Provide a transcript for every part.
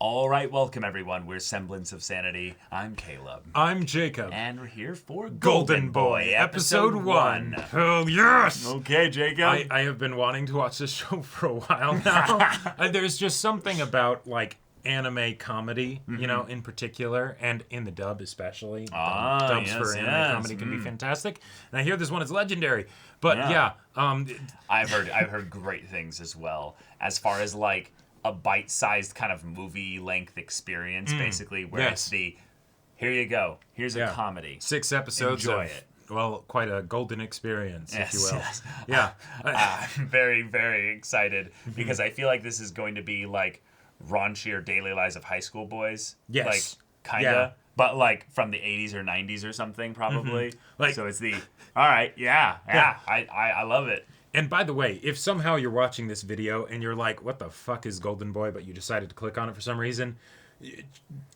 All right, welcome everyone. We're Semblance of Sanity. I'm Caleb. I'm Jacob. And we're here for Golden Boy, episode 1. Oh, yes! Okay, Jacob. I have been wanting to watch this show for a while now. There's just something about, like, anime comedy, you know, in particular, and in the dub especially. Dubs for anime comedy can be fantastic. And I hear this one is legendary. But, I've heard great things as well. As far as, like, a bite-sized kind of movie-length experience, basically, where it's the, here you go, here's a comedy. 6 episodes Enjoy it. Well, quite a golden experience, if you will. Yes. Yeah. I'm very, very excited, because I feel like this is going to be, like, raunchier Daily Lives of High School Boys. Yes. Like, kinda. Yeah. But, like, from the 80s or 90s or something, probably. Like, so it's the, all right, I love it. And by the way, if somehow you're watching this video and you're like, what the fuck is Golden Boy, but you decided to click on it for some reason,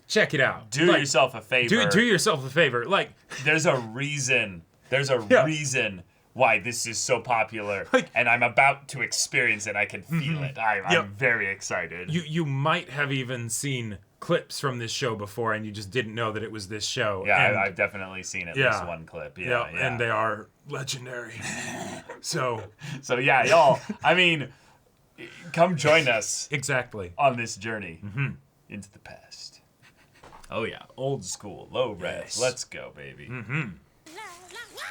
check it out. Do yourself a favor. Do yourself a favor. Like, there's a reason. There's a reason why this is so popular. Like, and I'm about to experience it. I can feel it. I'm very excited. You might have even seen clips from this show before and you just didn't know that it was this show. Yeah, I've definitely seen at least one clip. Yeah, and they are legendary. So yeah, y'all, I mean, come join us. Exactly. On this journey into the past. Oh yeah, old school, low res. Yes. Let's go, baby.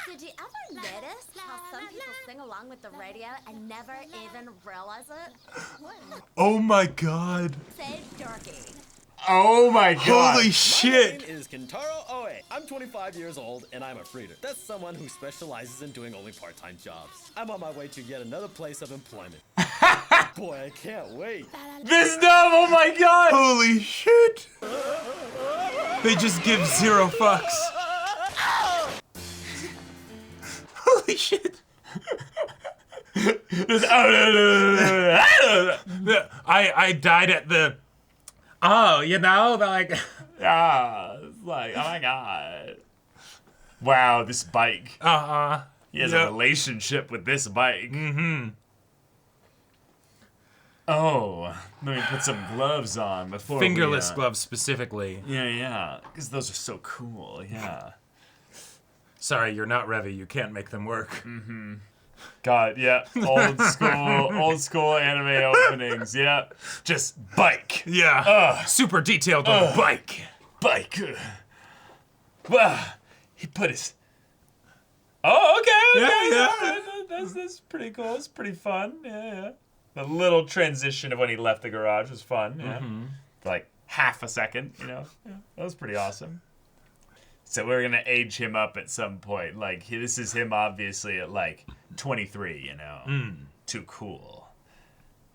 Did you ever notice how some people sing along with the radio and never even realize it? Oh my god. Say dorky. Oh my god. Holy shit. My name is Kentaro Oe. I'm 25 years old and I'm a freeder. That's someone who specializes in doing only part-time jobs. I'm on my way to yet another place of employment. Boy, I can't wait. This dub, oh my god. Holy shit. They just give zero fucks. Holy shit. I died at the... Oh, you know, like... It's like, oh my god. Wow, this bike. He has a relationship with this bike. Oh, let me put some gloves on before Fingerless gloves, specifically. Yeah, because those are so cool, yeah. Sorry, you're not Revy. You can't make them work. God, yeah. Old school anime openings, yeah. Just bike. Yeah. Super detailed on the bike. Bike. Wow. He put his... Oh, okay. Yeah. That's pretty cool. It's pretty fun. Yeah. The little transition of when he left the garage was fun. Yeah. For like half a second, you know. Yeah. That was pretty awesome. So we're going to age him up at some point. Like, this is him obviously at like 23, you know. Too cool.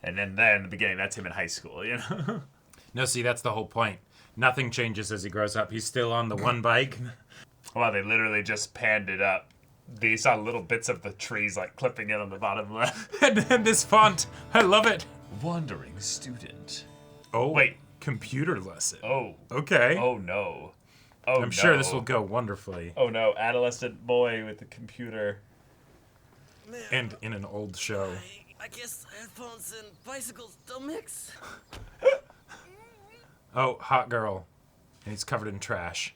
And then in the beginning, that's him in high school, you know. No, see, that's the whole point. Nothing changes as he grows up. He's still on the one bike. Well, they literally just panned it up. They saw little bits of the trees like clipping in on the bottom left. And this font, I love it. Wandering student. Oh, wait. Computer lesson. Oh. Okay. Oh, no. Oh, I'm sure this will go wonderfully. Oh, no. Adolescent boy with the computer. And in an old show. I guess headphones and bicycles don't mix. Oh, hot girl. And he's covered in trash.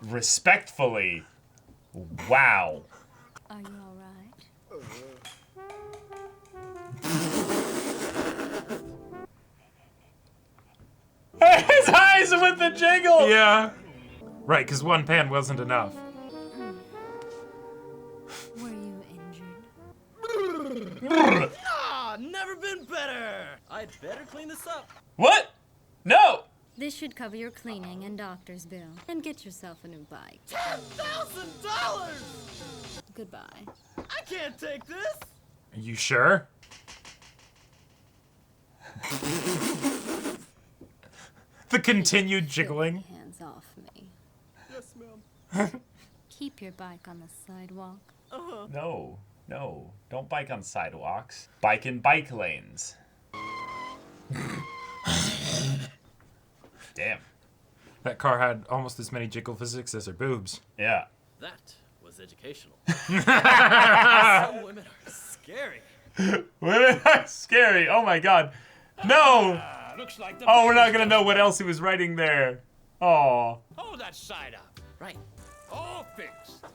Respectfully. Wow. Are you all right? His eyes with the jiggle! Yeah. Right, because one pan wasn't enough. Were you injured? Never been better. I'd better clean this up. What? No! This should cover your cleaning and doctor's bill. And get yourself a new bike. $10,000! Goodbye. I can't take this. Are you sure? The continued jiggling. Get your hands off me. Yes, ma'am. Keep your bike on the sidewalk. No. Don't bike on sidewalks. Bike in bike lanes. Damn. That car had almost as many jiggle physics as her boobs. Yeah. That was educational. Some women are scary. Women are scary. Oh my god. No! Looks like the Oh, we're not gonna know what else he was writing there. Oh. Hold that side up. Right. All fixed.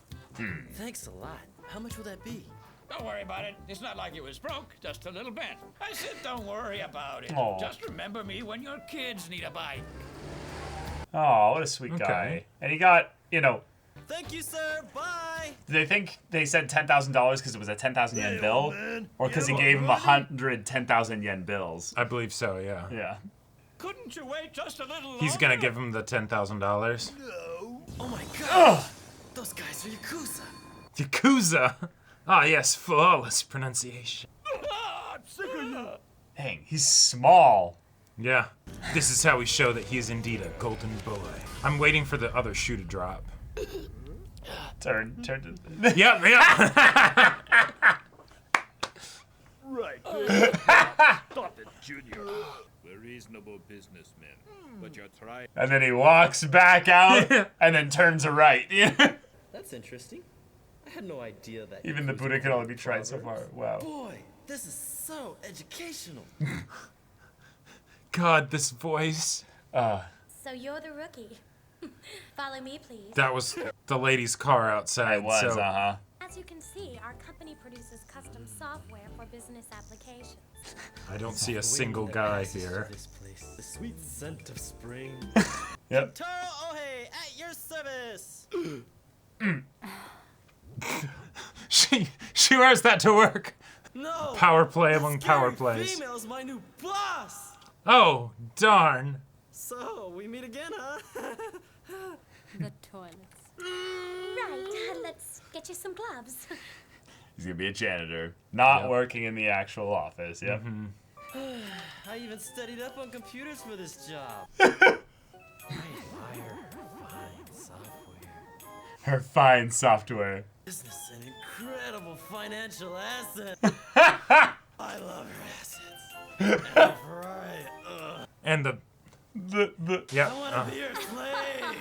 Thanks a lot. How much will that be? Don't worry about it. It's not like it was broke, just a little bent. I said don't worry about it. Aw. Just remember me when your kids need a bike. Oh, what a sweet guy. Okay. And he got, you know, Thank you, sir. Bye. they think they said $10,000 because it was a 10,000 yen bill, man. or because he Yeah, gave him money. 100 10,000 yen bills. I believe so, yeah. Yeah. Couldn't you wait just a little longer? He's gonna give him the $10,000. No. Oh my god. Ugh. Those guys are Yakuza. Yakuza! Ah, yes, flawless pronunciation. Ah, I'm sick of you. Dang, he's small. Yeah, this is how we show that he is indeed a golden boy. I'm waiting for the other shoe to drop. Turn. Yep, yep. Right. Stop it, Junior. We're reasonable businessmen, but you're trying. And then he walks back out and then turns right. That's interesting. I had no idea that. Even the Yakuza Buddha can were only be tried so far. proverbs. Wow. Boy, this is so educational. God, this voice. So you're the rookie. Follow me, please. That was the lady's car outside. It was, so As you can see, our company produces custom software for business applications. I don't see a Waiting single the guy passage of here. This place. The sweet scent of spring. Yep. Taro Ohe, at your service. She wears that to work. No. Power play among this power scary plays. Female's my new boss. Oh, darn. So we meet again, huh? The toilets. Right, let's get you some gloves. He's gonna be a janitor, not Yep. working in the actual office. Yep. I even studied up on computers for this job. I admire fine software. Her fine software. Business an incredible financial asset. I love her assets. And her Ferrari. Ugh. And the yeah. I want to be her slave.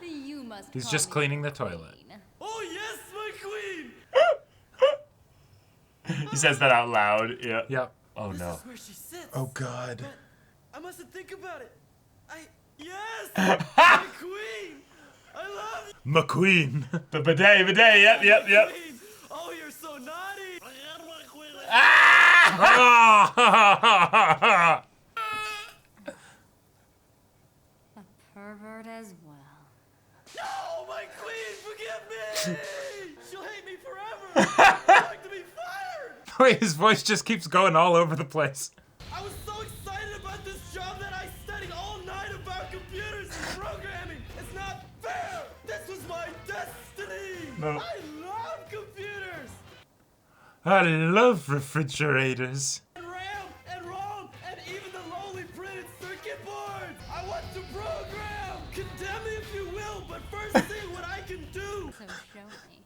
You must. He's call just me cleaning the toilet. queen. Oh yes, my queen. He says that out loud. Yeah. Yep. Oh This no. is where she sits. Oh God. But I mustn't think about it. Yes, my queen. I love you. McQueen. The bidet. Yep. Queen. Oh, you're so naughty. A pervert as well. No, my queen, forgive me. She'll hate me forever. I'd like to be fired. Wait, his voice just keeps going all over the place. I was so excited about this job that I studied all night about computers and programming. It's not fair. This was my destiny. No. I love computers. I love refrigerators. And RAM and ROM and even the lowly printed circuit boards. I want to program. Condemn me if you will, but first see what I can do. So show me.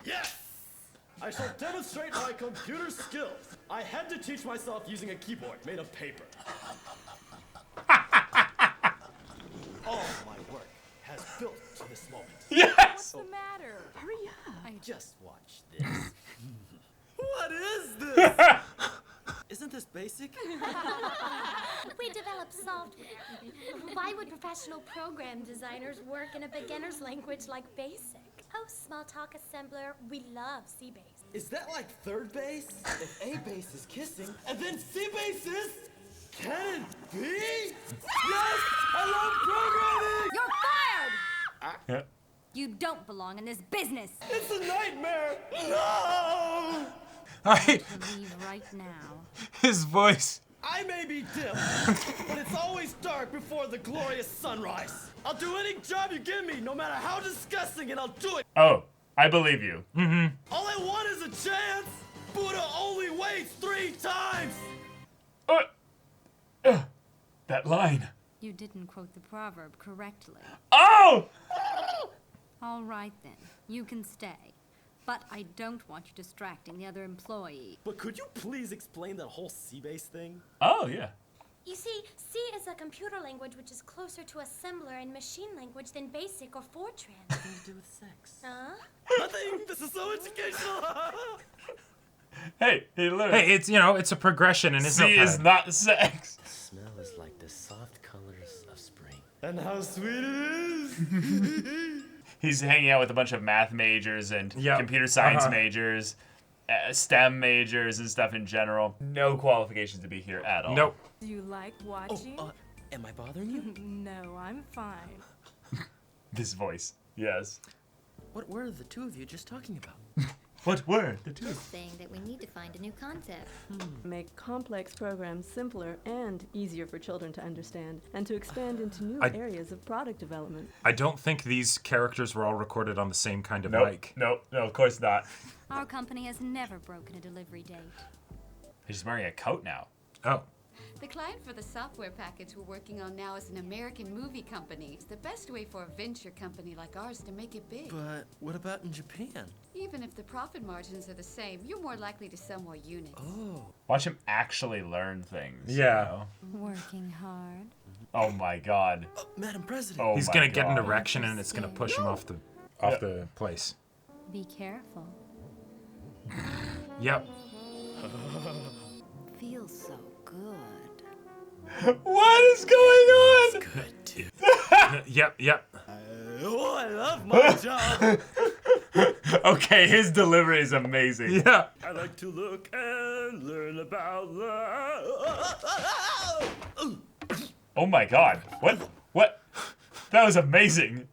Yes! I shall demonstrate my computer skills. I had to teach myself using a keyboard made of paper. All my work has built to this moment. Yes. the matter? Hurry up. Just watch this. What is this? Isn't this basic? We develop software. Why would professional program designers work in a beginner's language like BASIC? Oh, small talk assembler, we love C-Base. Is that like third base? If A base is kissing, and then C base is? Can it be? Yes! I love programming! You're fired! Yeah. You don't belong in this business. It's a nightmare! No! Alright, Leave right now. his voice. I may be dim, but it's always dark before the glorious sunrise. I'll do any job you give me, no matter how disgusting, and I'll do it. Oh, I believe you. All I want is a chance. Buddha only waits 3 times. That line. You didn't quote the proverb correctly. Oh! All right then, you can stay. But I don't want you distracting the other employee. But could you please explain that whole C-base thing? Oh yeah. You see, C is a computer language which is closer to assembler and machine language than BASIC or Fortran. Nothing to do with sex. Huh? Nothing. This is so educational. Hey, he learned. Hey, it's, you know, it's a progression in his C is not sex. The smell is like the soft colors of spring. And how sweet it is! He's hanging out with a bunch of math majors and Yep. computer science majors, STEM majors and stuff in general. No qualifications to be here at all. Nope. Do you like watching? Am I bothering you? No, I'm fine. This voice. Yes. What were the two of you just talking about? What were the two? Just saying that we need to find a new concept. Make complex programs simpler and easier for children to understand, and to expand into new I- areas of product development. I don't think these characters were all recorded on the same kind of Nope. mic. No, of course not. Our company has never broken a delivery date. He's wearing a coat now. Oh. The client for the software package we're working on now is an American movie company. It's the best way for a venture company like ours to make it big. But what about in Japan? Even if the profit margins are the same, you're more likely to sell more units. Oh. Watch him actually learn things. Yeah. You know? Working hard. Oh my god. Madam President. Oh He's my gonna get an God. erection and it's gonna push him off the place. Be careful. Yep. Feels so good. What is going on? Good too. Yep. Oh, I love my job. Okay, his delivery is amazing. Yeah. I like to look and learn about love. Oh my god. What? That was amazing.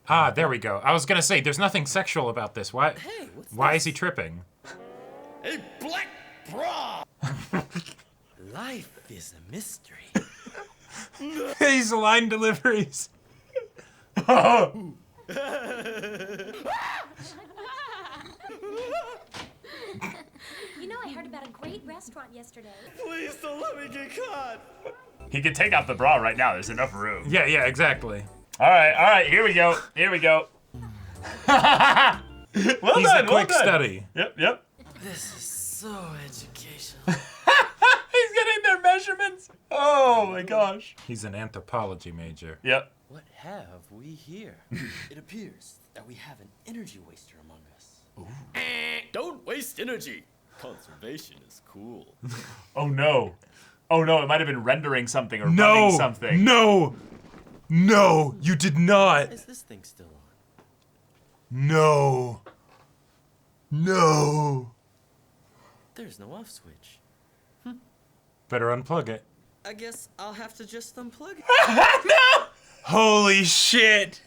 Ah, there we go. I was gonna say, there's nothing sexual about this. Why? Hey, what's Why this? is he tripping? A black bra. Life is a mystery. These line deliveries. You know, I heard about a great restaurant yesterday. Please don't let me get caught. He can take off the bra right now. There's enough room. Yeah, exactly. All right. Here we go. Well He's done. a quick well done. study. Yep. This is so educational. He's getting their measurements. Oh my gosh. He's an anthropology major. Yep. What have we here? It appears that we have an energy waster among us. Don't waste energy. Conservation is cool. Oh no. It might have been rendering something or running something. No, you did not. Is this thing still on? No. There's no off switch. Better unplug it. I guess I'll have to just unplug it. Holy shit.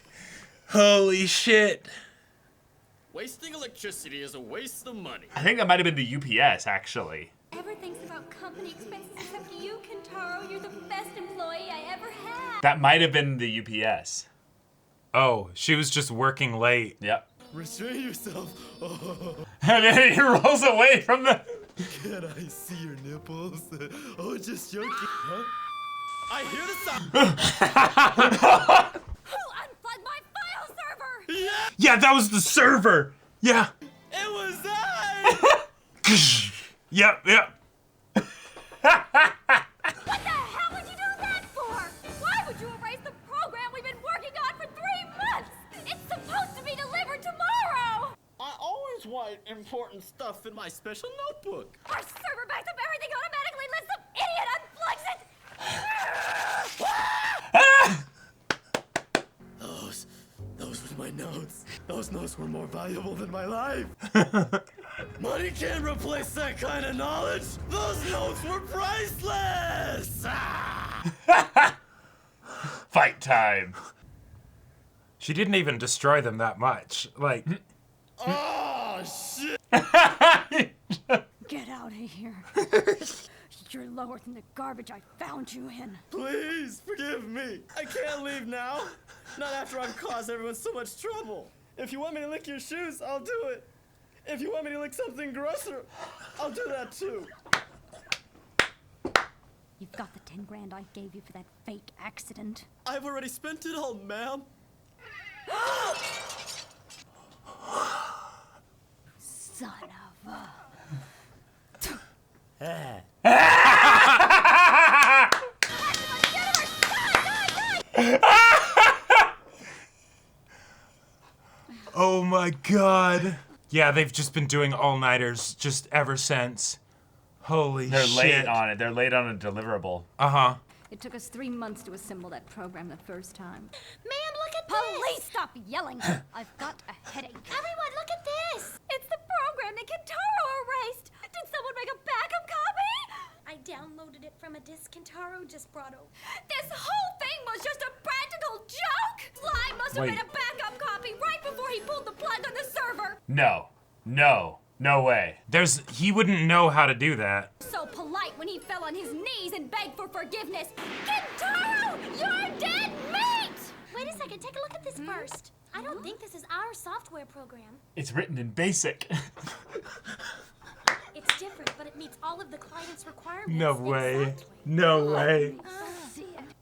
Wasting electricity is a waste of money. I think that might have been the UPS actually. Everything's about company expenses except you, Kentaro. You're the best employee I ever had. That might have been the UPS. Oh, she was just working late. Yep. Restrain yourself. Oh, And then he rolls away from the. can I see your nipples? Oh, just joking. Huh? I hear the sound. Who unplugged my file server? Yeah, that was the server. Yeah. It was I. Yep. What the hell would you do that for? Why would you erase the program we've been working on for 3 months? It's supposed to be delivered tomorrow. I always write important stuff in my special notebook. Our server backs up everything automatically unless some idiot unplugs it. Those were my notes. Those notes were more valuable than my life. Money can't replace that kind of knowledge. Those notes were priceless. Fight time. She didn't even destroy them that much. Like, Oh, shit. Get out of here. You're lower than the garbage I found you in. Please forgive me. I can't leave now. Not after I've caused everyone so much trouble. If you want me to lick your shoes, I'll do it. If you want me to lick something grosser, I'll do that too. You've got the 10 grand I gave you for that fake accident. I've already spent it all, ma'am. Son of a... oh my god. Yeah, they've just been doing all-nighters just ever since. Holy They're shit. late on it. They're late on a deliverable. Uh-huh. It took us 3 months to assemble that program the first time. Man, look at Police, this! stop yelling! I've got a headache. Everyone, look at this! It's the program that Kentaro erased! Did someone make a backup copy? I downloaded it from a disk Kentaro just brought over. This whole thing was just a practical joke! Sly must have Wait. made a backup copy right before he pulled the plug on the server! No way. He wouldn't know how to do that. So polite when he fell on his knees and begged for forgiveness. Kentaro, you're dead meat! Wait a second, take a look at this first. I don't think this is our software program. It's written in BASIC. It's different, but it meets all of the client's requirements. No way. Exactly. No way.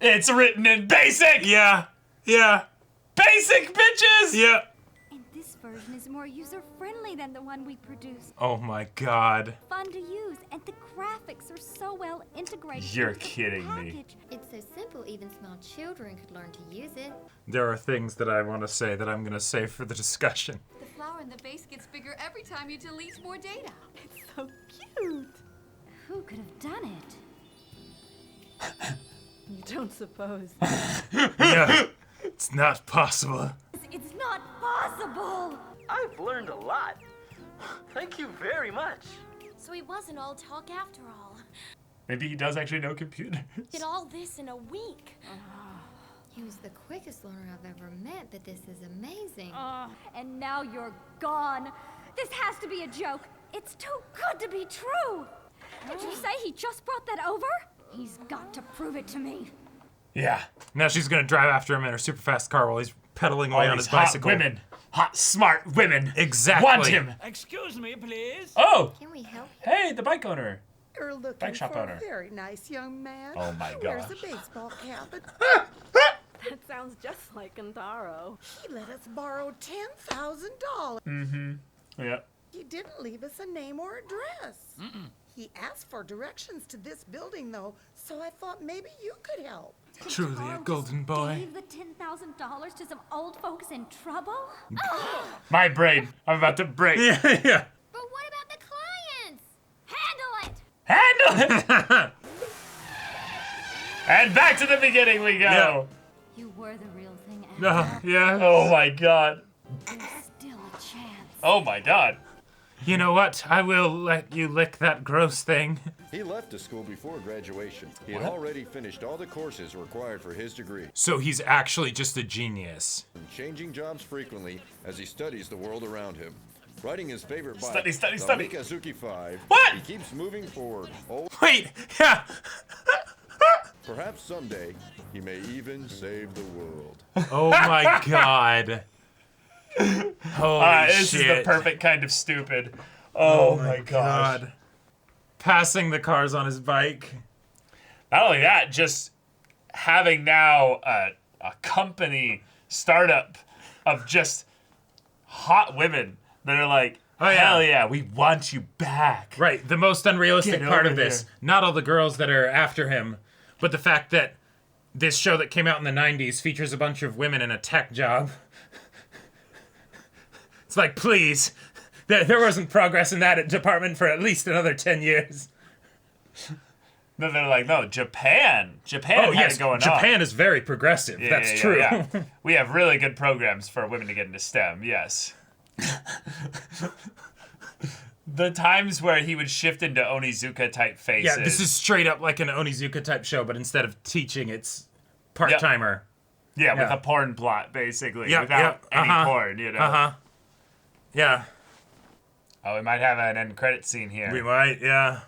It's written in BASIC! Yeah. BASIC, bitches! Yeah. And this version is more user-friendly than the one we produced. Oh my god. Fun to use, and the graphics are so well integrated. You're into the kidding me. package. It's so simple, even small children could learn to use it. There are things that I want to say that I'm going to save for the discussion. The flower in the vase gets bigger every time you delete more data. It's so cute. Who could have done it? You don't suppose. Yeah. It's not possible. It's not possible! I've learned a lot. Thank you very much. So he wasn't all talk after all. Maybe he does actually know computers. Did all this in a week. He was the quickest learner I've ever met, but this is amazing. And now you're gone. This has to be a joke. It's too good to be true. Did you say he just brought that over? He's got to prove it to me. Yeah. Now she's going to drive after him in her super fast car while he's pedaling away All on these his bicycle. hot women. Hot, smart women. Exactly. Want him. Excuse me, please. Oh, Can we help? hey, the bike owner. You're looking Bike shop for owner. a very nice young man. Oh my He wears gosh. a baseball cap. And That sounds just like Kentaro. he let us borrow $10,000. Yeah. He didn't leave us a name or address. He asked for directions to this building, though, so I thought maybe you could help. Truly a Carl golden just boy. Gave the $10,000 to some old folks in trouble? My brain. I'm about to break. Yeah. But what about the clients? Handle it! Handle it! And back to the beginning we go. Yeah. You were the real thing, Anna. Yeah. Oh my god. There's still a chance. Oh my god. You know what? I will let you lick that gross thing. He left the school before graduation. He had already finished all the courses required for his degree, So he's actually just a genius. changing jobs frequently as he studies the world around him. Riding his favorite bike, Study. the Mikazuki 5, What? he keeps moving forward. Oh, Wait, yeah. perhaps someday he may even save the world. Oh my god. Holy This shit. is the perfect kind of stupid. Oh my gosh. God. Passing the cars on his bike. Not only that, just having now a company startup of just hot women that are like, Oh, yeah. hell yeah, we want you back. Right, the most unrealistic Get part over of this, here. not all the girls that are after him, but the fact that this show that came out in the 90s features a bunch of women in a tech job. It's like, please, there wasn't progress in that department for at least another 10 years. Then they're like, no, Japan Oh, had yes, it going on. Japan is very progressive. Yeah, That's yeah, true. yeah. We have really good programs for women to get into STEM, yes. The times where he would shift into Onizuka type faces. Yeah, this is straight up like an Onizuka type show, but instead of teaching, it's part-timer. Yeah, with Yeah. a porn plot, basically. Yeah, without yeah, any uh-huh. porn, you know. Uh-huh. Yeah, Oh, we might have an end credit scene here. we might, yeah.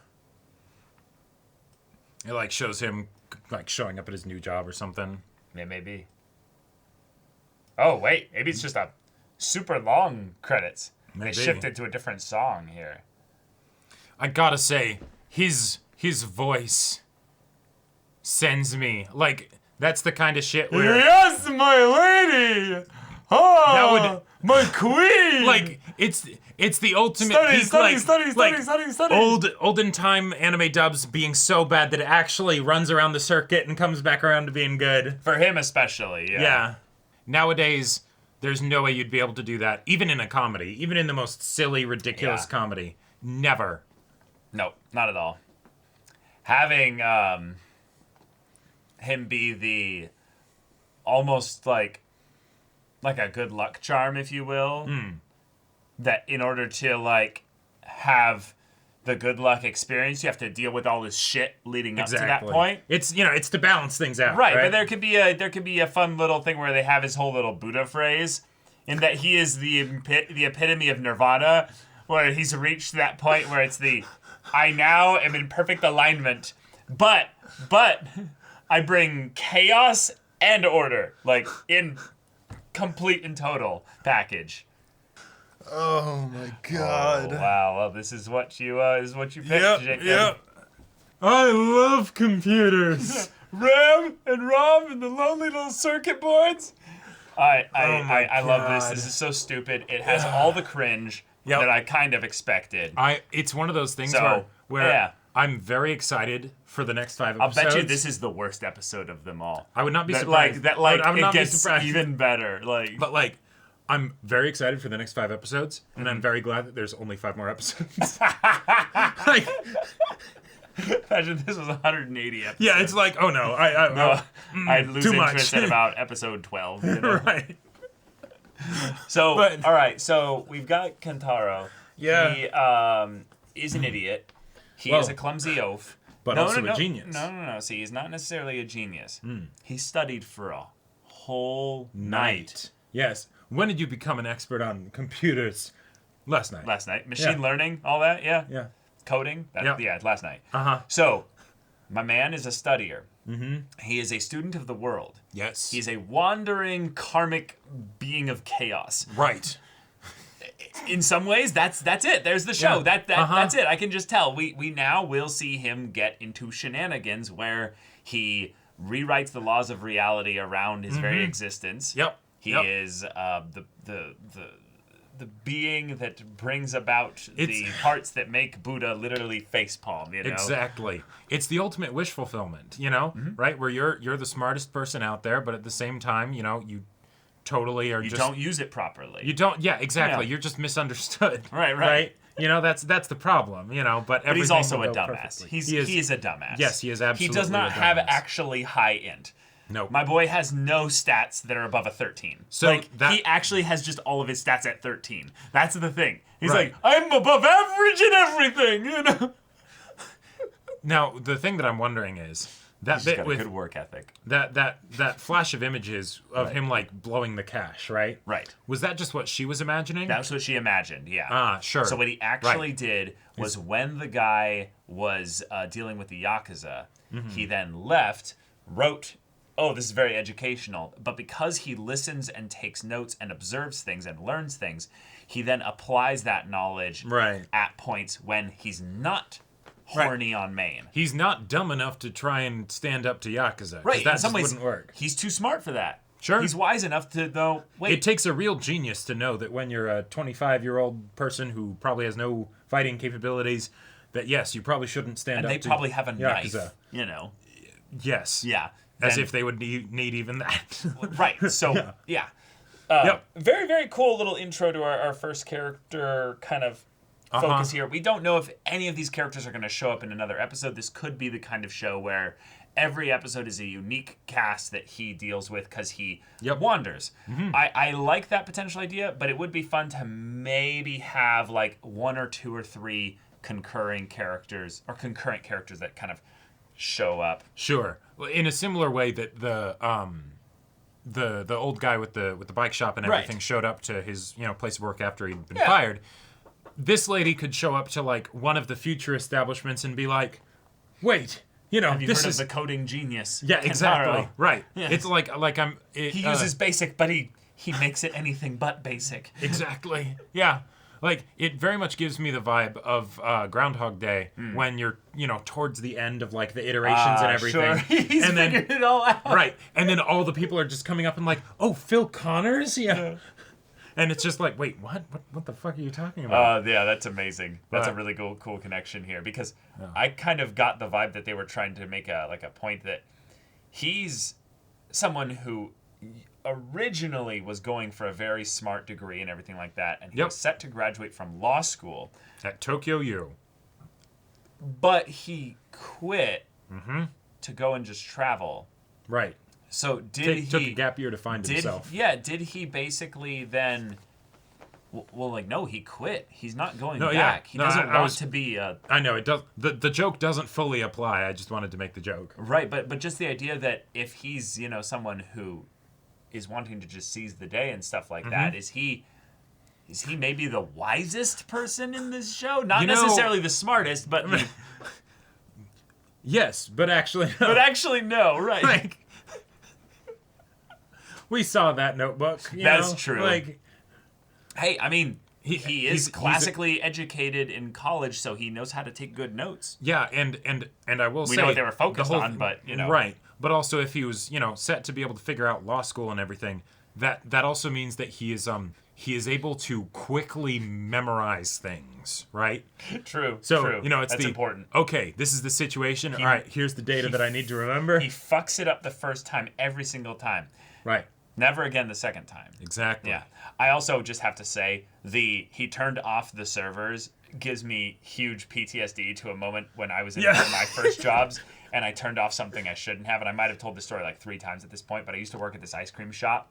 It, like, shows him, like, showing up at his new job or something. Yeah, maybe. Oh, wait. Maybe it's just a super long credits. Maybe. They shifted to a different song here. I gotta say, his voice sends me, like, that's the kind of shit where... Yes, my lady! Oh, That would- my queen! Like, it's the ultimate Study, peak, study, like, study, like study, study. olden time anime dubs being so bad that it actually runs around the circuit and comes back around to being good. For him especially, yeah. Yeah. Nowadays, There's no way you'd be able to do that, even in a comedy, even in the most silly, ridiculous comedy. Never. No, not at all. Having him be the almost like a good luck charm, if you will, that in order to like have the good luck experience, you have to deal with all this shit leading up to that point. It's it's to balance things out, right? But there could be a fun little thing where they have his whole little Buddha phrase, in that he is the epitome of nirvana, where he's reached that point where it's the I now am in perfect alignment, but I bring chaos and order, like in complete and total package. Oh my god! Oh, wow. Well, this is what you picked, Jacob. Yep. I love computers. RAM and ROM and the lonely little circuit boards. I love this. This is so stupid. It has all the cringe that I kind of expected. It's one of those things where yeah. I'm very excited for the next 5 episodes. I'll bet you this is the worst episode of them all. I would not be surprised. I would not be surprised. Even better. But I'm very excited for the next 5 episodes, and I'm very glad that there's only 5 more episodes. Imagine this was 180 episodes. Yeah, it's like, oh no, I'd lose interest at about episode 12. You know? Right. So, all right, so we've got Kentaro. Yeah. He is an idiot. He is a clumsy oaf. But also a genius. No. See, he's not necessarily a genius. He studied for a whole night. Yes. When did you become an expert on computers? Last night. Machine learning, all that, yeah. Yeah. Coding, last night. Uh-huh. So, my man is a studier. Mm-hmm. He is a student of the world. Yes. He's a wandering karmic being of chaos. Right. In some ways, that's it. There's the show. Yeah. That's it. I can just tell. We now will see him get into shenanigans where he rewrites the laws of reality around his very existence. Yep. He is the being that brings about the parts that make Buddha literally facepalm, you know? Exactly. It's the ultimate wish fulfillment, right? Where you're the smartest person out there, but at the same time, you totally are you just... don't use it properly. You don't, exactly. Yeah. You're just misunderstood. Right? That's the problem, but he's also a dumbass. He is a dumbass. Yes, he is absolutely He does not have actually high end. No. My boy has no stats that are above a 13. So he actually has just all of his stats at 13. That's the thing. He's like, I'm above average in everything, Now, the thing that I'm wondering is that bit with a good work ethic. That flash of images of him blowing the cash, right? Right. Was that just what she was imagining? That's what she imagined, yeah. Ah, sure. So what he actually did was when the guy was dealing with the Yakuza, he then left, wrote, oh, this is very educational, but because he listens and takes notes and observes things and learns things, he then applies that knowledge at points when he's not horny on main. He's not dumb enough to try and stand up to Yakuza. Right, that in some ways, wouldn't work. He's too smart for that. Sure. He's wise enough to know, wait. It takes a real genius to know that when you're a 25-year-old person who probably has no fighting capabilities, that yes, you probably shouldn't stand up to Yakuza. And they probably have a knife, Yes. Yeah. As if they would need even that. Right, so, yeah. Very, very cool little intro to our first character kind of focus here. We don't know if any of these characters are going to show up in another episode. This could be the kind of show where every episode is a unique cast that he deals with because he wanders. I like that potential idea, but it would be fun to maybe have 1 or 2 or 3 concurrent characters that kind of show up. Sure. In a similar way that the old guy with the bike shop and everything showed up to his place of work after he'd been fired. This lady could show up to one of the future establishments and be like, wait, have you this heard is of the coding genius? Yeah, Kentaro? Exactly. Right. Yeah. It's he uses basic, but he makes it anything but basic. Exactly. Yeah. It very much gives me the vibe of Groundhog Day when you're, towards the end of the iterations and everything. Sure. He's figured it all out. Right. And then all the people are just coming up and oh, Phil Connors? Yeah. And it's just wait, what? What the fuck are you talking about? Yeah, that's amazing. That's a really cool connection here because I kind of got the vibe that they were trying to make a point that he's someone who originally was going for a very smart degree and everything like that, and he was set to graduate from law school at Tokyo U. But he quit to go and just travel. Right. So took a gap year to find himself. Yeah. Did he basically then? Well, like, no, he quit. He's not going back. He doesn't want to be a... I know, it does. The joke doesn't fully apply. I just wanted to make the joke. Right, but just the idea that if he's, you know, someone who is wanting to just seize the day and stuff like that, is he maybe the wisest person in this show? Not necessarily the smartest, but... Yes, but actually no. But actually no, right. Like, we saw that Notebook. That's true. Like... Hey, I mean, he is classically educated in college, so he knows how to take good notes. Yeah, and I will say... We know what they were focused on, but, you know... Right, but also if he was, you know, set to be able to figure out law school and everything, that also means that he is able to quickly memorize things, right? True, so, true. You know, it's That's important. Okay, this is the situation. All right, here's the data that I need to remember. He fucks it up the first time every single time. Right. Never again the second time. Exactly. Yeah. I also just have to say, he turned off the servers gives me huge PTSD to a moment when I was in one of my first jobs, and I turned off something I shouldn't have, and I might have told the story like 3 times at this point, but I used to work at this ice cream shop,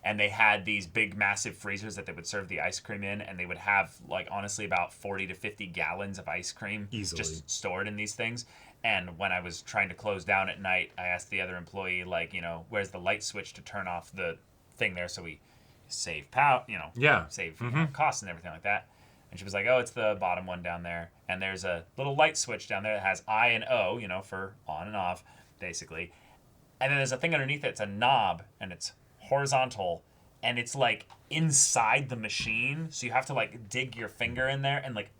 and they had these big, massive freezers that they would serve the ice cream in, and they would have, like, honestly, about 40 to 50 gallons of ice cream just stored in these things. And when I was trying to close down at night, I asked the other employee, like, you know, where's the light switch to turn off the thing there so we save power, you know, save you know, costs and everything like that. And she was like, oh, it's the bottom one down there. And there's a little light switch down there that has I and O, you know, for on and off, basically. And then there's a thing underneath it. It's a knob, and it's horizontal, and it's, like, inside the machine. So you have to, like, dig your finger in there and, like...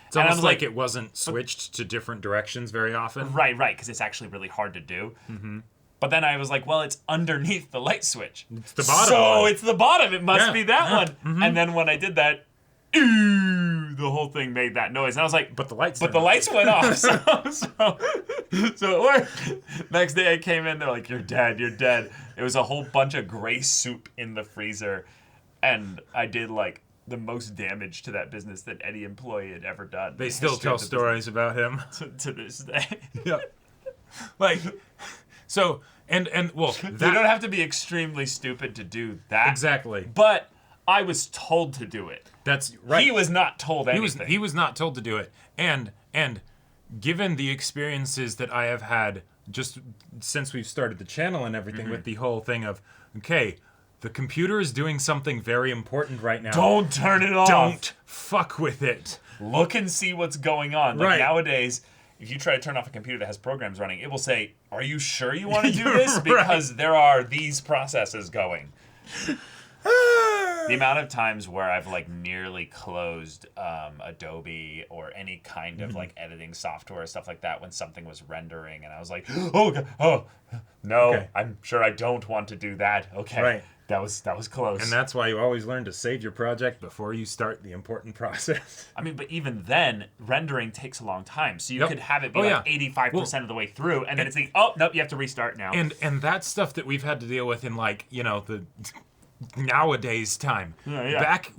It's almost like it wasn't switched to different directions very often. Right, because it's actually really hard to do. Mm-hmm. But then I was like, well, it's underneath the light switch. It's the bottom So one. it's the bottom. It must be that one. Mm-hmm. And then when I did that, the whole thing made that noise. And I was like, but the lights went off. So it worked. Next day I came in, they're like, you're dead. It was a whole bunch of gray soup in the freezer. And I did, like, the most damage to that business that any employee had ever done. They still tell stories about him to this day. Yeah, like so, and well, you don't have to be extremely stupid to do that. Exactly. But I was told to do it. That's right. He was not told anything. He was not told to do it, and given the experiences that I have had just since we've started the channel and everything, with the whole thing of the computer is doing something very important right now. Don't turn it off. Don't fuck with it. Look and see what's going on. Like nowadays, if you try to turn off a computer that has programs running, it will say, are you sure you want to do this? Because there are these processes going. The amount of times where I've, like, nearly closed Adobe or any kind of, like, editing software or stuff like that when something was rendering, and I was like, no, I'm sure I don't want to do that. Okay. Right. That was close. And that's why you always learn to save your project before you start the important process. I mean, but even then, rendering takes a long time. So you could have it be 85% of the way through, and then it's nope, you have to restart now. And that's stuff that we've had to deal with in, like, you know, the nowadays time. Back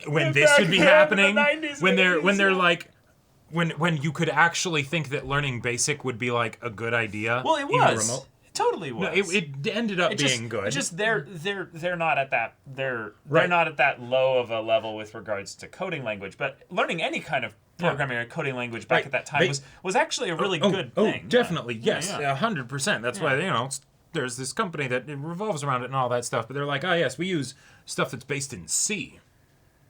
when this should be happening, when they're like, when you could actually think that learning BASIC would be, like, a good idea. Well, it was. Remote. Totally was. No, it ended up being good. It's just they're not at that they're not at that low of a level with regards to coding language, but learning any kind of programming or coding language back at that time was actually a really good thing. Oh, definitely, yes, 100%. That's why, you know, there's this company that it revolves around it and all that stuff, but they're like, oh yes, we use stuff that's based in C.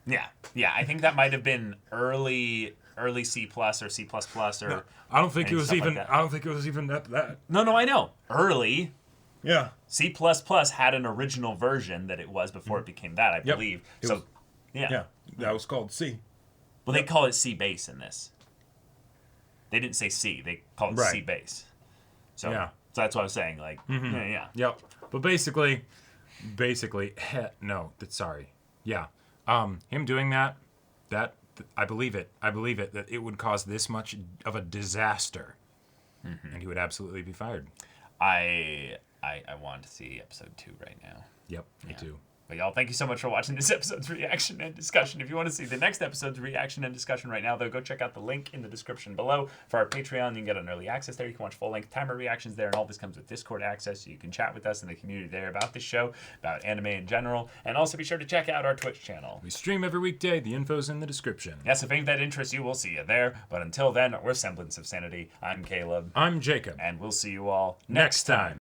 Yeah, I think that might have been early C+ or C++ or... No, I don't think it was even. Like I don't think it was even that. No, I know. Early. Yeah. C++ had an original version that it was before it became that, I believe. Yeah, that was called C. Well, they call it C base in this. They didn't say C. They call it C base. So that's what I was saying. Like, Yep. But basically, sorry. Yeah. Him doing that. I believe it, that it would cause this much of a disaster, and he would absolutely be fired. I I want to see episode 2 right now. Yep, me too. But y'all, thank you so much for watching this episode's reaction and discussion. If you want to see the next episode's reaction and discussion right now, though, go check out the link in the description below for our Patreon. You can get an early access there. You can watch full-length timer reactions there, and all this comes with Discord access, so you can chat with us in the community there about this show, about anime in general, and also be sure to check out our Twitch channel. We stream every weekday. The info's in the description. Yes, if any of that interests you, we'll see you there. But until then, we're Semblance of Sanity. I'm Caleb. I'm Jacob. And we'll see you all next time.